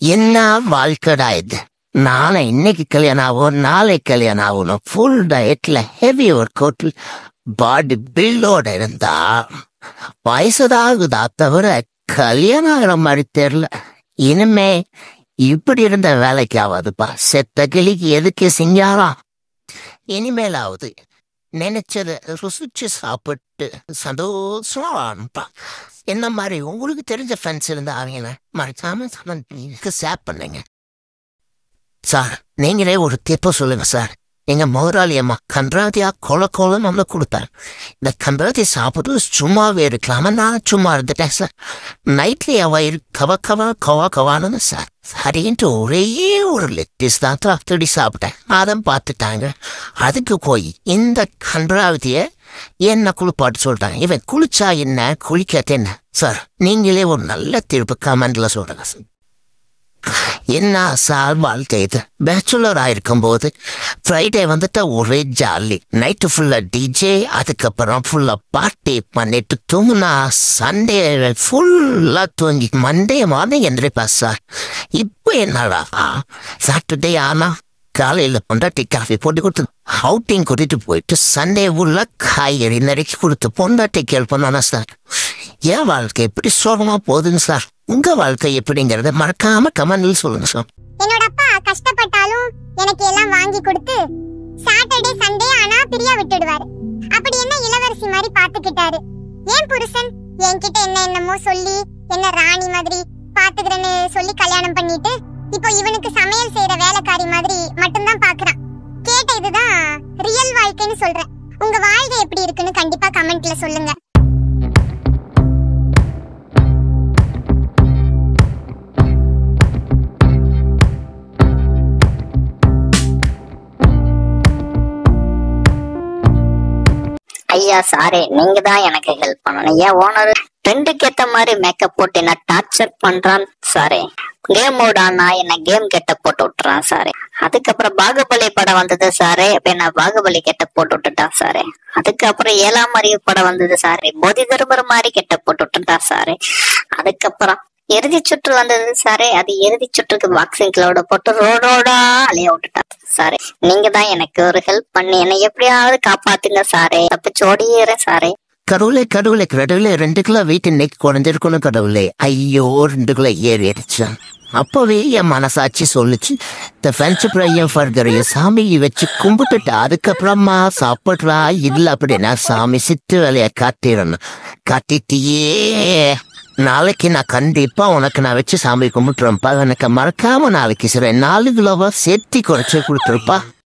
என்ன வாழ்க்கடா இது? நாளை இன்னைக்கு கல்யாணம் ஆகும், நாளை கல்யாணம் ஆகணும். ஃபுல் டயட்ல ஹெவி ஒர்க் அவுட்ல பாடி பில்டோட இருந்தா வயசுதாகுதா தவிர கல்யாணம் ஆகிற மாதிரி தெரியல. இனிமே இப்படி இருந்த வேலைக்கு ஆகாதுப்பா. செத்த கிளிக்கு எதுக்கு சிங்காரம்? இனிமேலாவது நினைச்சத ருசிச்சு சாப்பிட்டு சந்தோஷமா வாழணும்ப்பா. என்ன மாதிரி உங்களுக்கு தெரிஞ்ச ஃப்ரெண்ட்ஸ் இருந்தா அவங்க மறக்காம ஷேர் பண்ணுங்க சார். நீங்களே ஒரு டிப்பை சொல்லுங்க சார். எங்க முதலாளி அம்மா கன்றாதியா கொலை நம்மள கொடுத்தாரு. இந்த கன்றாதி சாப்பிட்டு சும்மாவே இருக்கலாம நான் சும்மா இருந்துட்டேன் சார். நைட்லயே வயிறு கவான்னு சார். சரின்ட்டு ஒரே ஒரு லெட்டிஸ் தான் தடி சாப்பிட்டேன். அதை பார்த்துட்டாங்க. அதுக்கு போய் இந்த கன்றாவதிய என்ன குளிப்பாட்டு சொல்லிட்டாங்க. இவன் குளிச்சா என்ன, குளிக்காத என்ன சார்? நீங்களே ஒரு நல்ல தீர்ப்பு கமெண்ட்ல சொல்லுங்க சார். என்ன சார் வாழ்க்கை இது? பேச்சுலர் ஆயிருக்கும் போது ஃப்ரைடே வந்துட்டு ஒரே ஜாலி, நைட்டு ஃபுல்லா டிஜே, அதுக்கப்புறம் ஃபுல்லா பார்ட்டி பண்ணிட்டு தூங்குனா சண்டே ஃபுல்லா தூங்கி மண்டே மார்னிங் எந்திரிப்பா சார். இப்போ என்னடா சாட்டர்டே ஆனா காலையில பொண்டாட்டி காஃபி போட்டு கொடுத்து அவுட்டிங் கூட்டிட்டு போயிட்டு சண்டே உள்ள காய்கறி நறுக்கி கொடுத்து பொண்டாட்டி கேள் பண்ணானா சார். என் வாழ்க்கை எப்படி சோகமா போகுதுங்க சார். உங்க வாழ்க்கை எப்படிங்கறத மறக்காம கமெண்ட்ல சொல்லுங்க சார். என்னோட அப்பா கஷ்டப்பட்டாலும் எனக்கு எல்லாம் வாங்கி கொடுத்து சாட்டர்டே சண்டே ஆனா பிரியா விட்டுடுவாரு. அப்படி என்ன இளவரசி மாதிரி பாத்துக்கிட்டாரு. ஏன் புருஷன் என்கிட்ட என்னமோ சொல்லி என்ன ராணி மாதிரி பாத்துக்கிறேன்னு சொல்லி கல்யாணம் பண்ணிட்டு இப்போ இவனுக்கு சமையல் செய்யற வேலைக்காரி மாதிரி மட்டும்தான் பாக்குறான். கேட்ட இதுதான் ரியல் வாழ்க்கைன்னு சொல்றேன். உங்க வாழ்க்கை எப்படி இருக்குன்னு கண்டிப்பா கமெண்ட்ல சொல்லுங்க. ஐயா சாரே, நீங்க தான் எனக்கு ஹெல்ப் பண்ணணும். ஏன் ஓனர் ட்ரெண்டுக்கு ஏத்த மாதிரி மேக்கப் போட்டு என்ன டார்ச்சர் பண்றான் சாரே. கேம் ஓடானா என்ன கேம் கெட்ட போட்டு விட்டுறான் சாரே. அதுக்கப்புறம் பாகுபலி படம் வந்தது சாரே, அப்ப என்ன பாகுபலி கெட்ட போட்டு விட்டுட்டான் சாரே. அதுக்கப்புறம் 7ஆம் அறிவு படம் வந்தது சாரே, போதி தர்மர் மாதிரி கெட்ட போட்டு விட்டுட்டான் சாரே. அதுக்கப்புறம் இறுதி சுற்று வந்தது சாரே, அது இறுதி சுற்றுக்கு பாக்ஸிங் கிளவுட போட்டு ரோடோடா அலைய விட்டுட்டான் சாரே. நீங்க தான் எனக்கு ஒரு ஹெல்ப் பண்ணி என்னை எப்படியாவது காப்பாத்துங்க சாரே. தப்பிச்சு ஓடிறேன் சாரே. கடவுளே 2 கிலோ வெயிட் இன்னைக்கு குறைஞ்சிருக்கணும் கடவுளே. ஐயோ 2 கிலோ ஏறிடுச்சான். அப்பவே என் மனசாட்சி சொல்லிச்சு, இந்த ஃப்ரெஞ்சு ஃப்ரையும் பர்கரையும் சாமி வச்சு கும்பிட்டுட்டு அதுக்கப்புறமா சாப்பிட்றா. இல்லை அப்படின்னா சாமி சித்து வேலையை காட்டிடணும். காட்டிட்டியே நாளைக்கு நான் கண்டிப்பா உனக்கு நான் வச்சு சாமி கும்பிட்டுருப்பா. எனக்கு மறக்காம நாளைக்கு சரி 4 கிலோவா சேர்த்தி குறைச்சி கொடுத்துருப்பா.